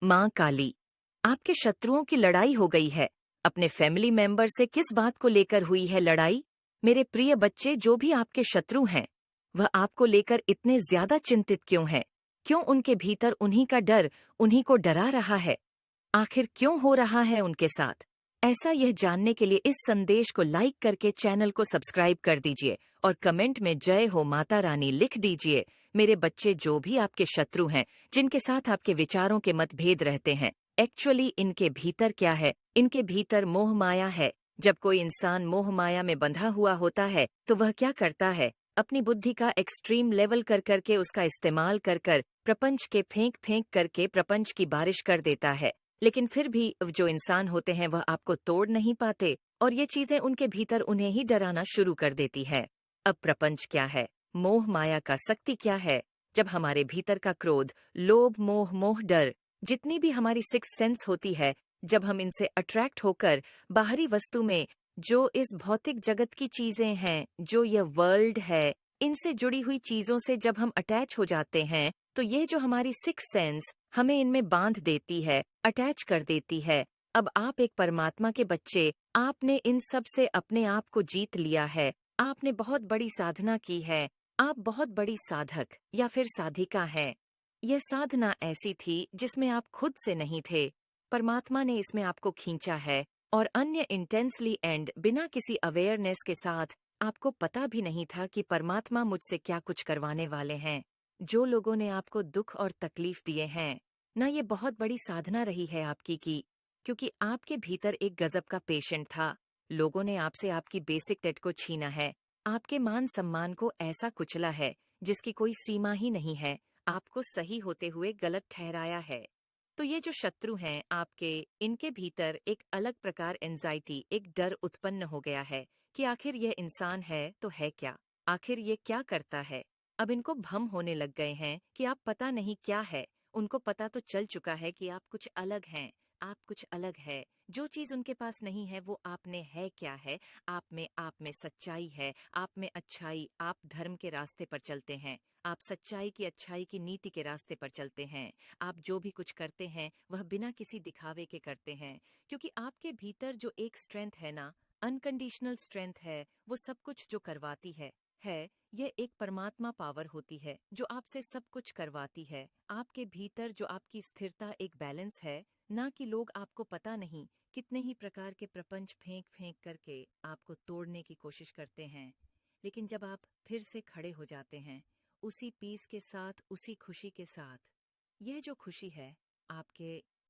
माँ काली, आपके शत्रुओं की लड़ाई हो गई है। अपने फैमिली मेंबर से किस बात को लेकर हुई है लड़ाई? मेरे प्रिय बच्चे, जो भी आपके शत्रु हैं, वह आपको लेकर इतने ज्यादा चिंतित क्यों हैं? क्यों उनके भीतर उन्हीं का डर उन्हीं को डरा रहा है? आखिर क्यों हो रहा है उनके साथ ऐसा? यह जानने के लिए इस संदेश को लाइक करके चैनल को सब्सक्राइब कर दीजिए और कमेंट में जय हो माता रानी लिख दीजिए। मेरे बच्चे, जो भी आपके शत्रु हैं, जिनके साथ आपके विचारों के मतभेद रहते हैं, एक्चुअली इनके भीतर क्या है? इनके भीतर मोह माया है। जब कोई इंसान मोह माया में बंधा हुआ होता है तो वह क्या करता है? अपनी बुद्धि का एक्सट्रीम लेवल कर करके उसका इस्तेमाल कर कर प्रपंच के फेंक फेंक करके प्रपंच की बारिश कर देता है। लेकिन फिर भी जो इंसान होते हैं वह आपको तोड़ नहीं पाते और ये चीजें उनके भीतर उन्हें ही डराना शुरू कर देती है। अब प्रपंच क्या है? मोह माया का शक्ति क्या है? जब हमारे भीतर का क्रोध, लोभ, मोह, मोह, डर, जितनी भी हमारी सिक्स सेंस होती है, जब हम इनसे अट्रैक्ट होकर बाहरी वस्तु में, जो इस भौतिक जगत की चीजें हैं, जो यह वर्ल्ड है, इनसे जुड़ी हुई चीजों से जब हम अटैच हो जाते हैं, तो ये जो हमारी सिक्स सेंस हमें इनमें बांध देती है, अटैच कर देती है। अब आप एक परमात्मा के बच्चे, आपने इन सब से अपने आप को जीत लिया है। आपने बहुत बड़ी साधना की है। आप बहुत बड़ी साधक या फिर साधिका हैं। यह साधना ऐसी थी जिसमें आप खुद से नहीं थे। परमात्मा ने इसमें आपको खींचा है और अन्य इंटेंसली एंड बिना किसी अवेयरनेस के साथ आपको पता भी नहीं था कि परमात्मा मुझसे क्या कुछ करवाने वाले हैं। जो लोगों ने आपको दुख और तकलीफ दिए हैं ना, ये बहुत बड़ी साधना रही है आपकी की, क्योंकि आपके भीतर एक गजब का पेशेंट था। लोगों ने आपसे आपकी बेसिक टेट को छीना है, आपके मान सम्मान को ऐसा कुचला है जिसकी कोई सीमा ही नहीं है, आपको सही होते हुए गलत ठहराया है। तो ये जो शत्रु हैं आपके, इनके भीतर एक अलग प्रकार एंजाइटी, एक डर उत्पन्न हो गया है कि आखिर यह इंसान है तो है क्या? आखिर ये क्या करता है? अब इनको भ्रम होने लग गए हैं कि आप पता नहीं क्या है। उनको पता तो चल चुका है कि आप कुछ अलग हैं, आप कुछ अलग है। जो चीज उनके पास नहीं है वो आप में है। क्या है? आप में सच्चाई है, आप में अच्छाई। आप धर्म के रास्ते पर चलते हैं, आप सच्चाई की, अच्छाई की नीति के रास्ते पर चलते हैं। आप जो भी कुछ करते हैं वह बिना किसी दिखावे के करते हैं, क्योंकि आपके भीतर जो एक स्ट्रेंथ है ना, अनकंडीशनल स्ट्रेंथ है, वो सब कुछ जो करवाती है ये एक परमात्मा पावर होती है जो आपसे सब कुछ करवाती है। आपके भीतर जो आपकी स्थिरता, एक बैलेंस है ना, कि लोग आपको पता नहीं कितने ही प्रकार के प्रपंच फेंक फेंक करके आपको तोड़ने की कोशिश करते हैं। लेकिन जब आप फिर से खड़े हो जाते हैं उसी पीस के साथ, उसी खुशी के साथ, यह जो खुशी है आपके